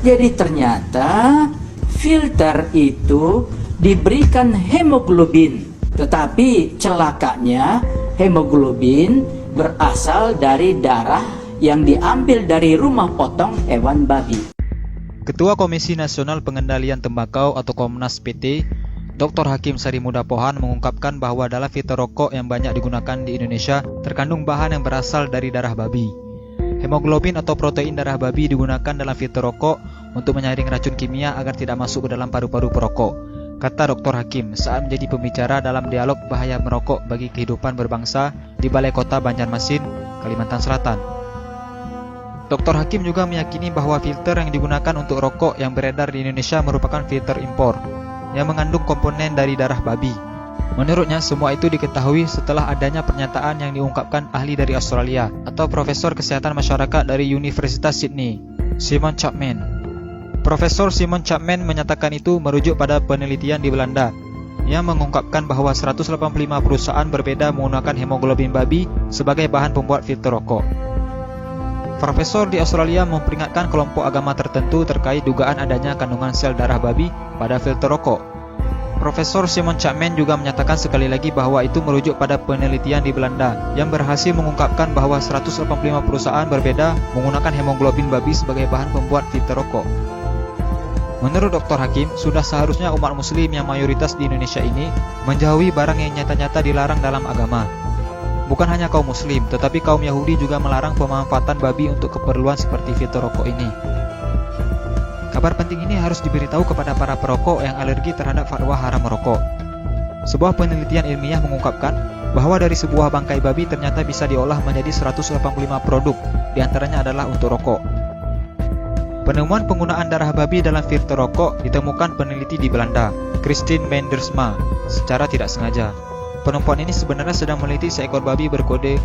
Jadi ternyata filter itu diberikan hemoglobin, tetapi celakanya hemoglobin berasal dari darah yang diambil dari rumah potong hewan babi. Ketua Komisi Nasional Pengendalian Tembakau atau Komnas PT, Dr. Hakim Sarimuda Pohan mengungkapkan bahwa dalam filter rokok yang banyak digunakan di Indonesia terkandung bahan yang berasal dari darah babi. Hemoglobin atau protein darah babi digunakan dalam filter rokok untuk menyaring racun kimia agar tidak masuk ke dalam paru-paru perokok, kata Dr. Hakim saat menjadi pembicara dalam dialog bahaya merokok bagi kehidupan berbangsa di Balai Kota Banjarmasin, Kalimantan Selatan. Dr. Hakim juga meyakini bahwa filter yang digunakan untuk rokok yang beredar di Indonesia merupakan filter impor yang mengandung komponen dari darah babi. Menurutnya, semua itu diketahui setelah adanya pernyataan yang diungkapkan ahli dari Australia atau Profesor Kesehatan Masyarakat dari Universitas Sydney, Simon Chapman. Profesor Simon Chapman menyatakan itu merujuk pada penelitian di Belanda yang mengungkapkan bahwa 185 perusahaan berbeda menggunakan hemoglobin babi sebagai bahan pembuat filter rokok. Profesor di Australia memperingatkan kelompok agama tertentu terkait dugaan adanya kandungan sel darah babi pada filter rokok. Profesor Simon Chapman juga menyatakan sekali lagi bahwa itu merujuk pada penelitian di Belanda yang berhasil mengungkapkan bahwa 185 perusahaan berbeda menggunakan hemoglobin babi sebagai bahan pembuat filter rokok. Menurut Dr. Hakim, sudah seharusnya umat muslim yang mayoritas di Indonesia ini menjauhi barang yang nyata-nyata dilarang dalam agama. Bukan hanya kaum muslim, tetapi kaum Yahudi juga melarang pemanfaatan babi untuk keperluan seperti filter rokok ini. Kabar penting ini harus diberitahu kepada para perokok yang alergi terhadap fatwa haram merokok. Sebuah penelitian ilmiah mengungkapkan bahwa dari sebuah bangkai babi ternyata bisa diolah menjadi 185 produk, diantaranya adalah untuk rokok. Penemuan penggunaan darah babi dalam filter rokok ditemukan peneliti di Belanda, Christine Mendersma, secara tidak sengaja. Perempuan ini sebenarnya sedang meneliti seekor babi berkode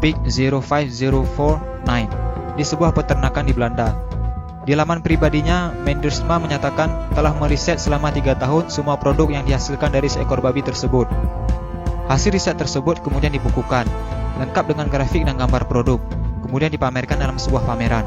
Pig 05049 di sebuah peternakan di Belanda. Di laman pribadinya, Mendersma menyatakan telah meriset selama 3 tahun semua produk yang dihasilkan dari seekor babi tersebut. Hasil riset tersebut kemudian dibukukan, lengkap dengan grafik dan gambar produk, kemudian dipamerkan dalam sebuah pameran.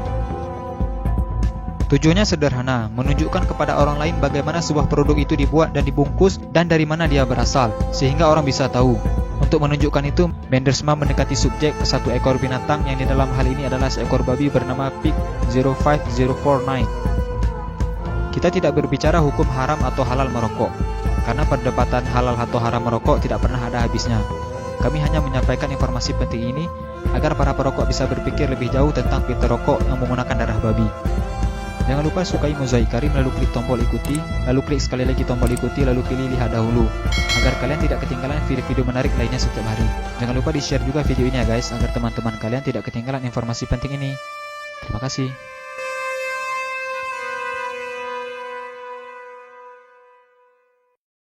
Tujuannya sederhana, menunjukkan kepada orang lain bagaimana sebuah produk itu dibuat dan dibungkus dan dari mana dia berasal, sehingga orang bisa tahu. Untuk menunjukkan itu, Mendersma mendekati subjek ke satu ekor binatang yang di dalam hal ini adalah seekor babi bernama Pig 05049. Kita tidak berbicara hukum haram atau halal merokok, karena perdebatan halal atau haram merokok tidak pernah ada habisnya. Kami hanya menyampaikan informasi penting ini agar para perokok bisa berpikir lebih jauh tentang filter rokok yang menggunakan darah babi. Jangan lupa sukai Mozaik Karim lalu klik tombol ikuti, lalu klik sekali lagi tombol ikuti, lalu pilih lihat dahulu, agar kalian tidak ketinggalan video-video menarik lainnya setiap hari. Jangan lupa di-share juga video ini ya guys, agar teman-teman kalian tidak ketinggalan informasi penting ini. Terima kasih.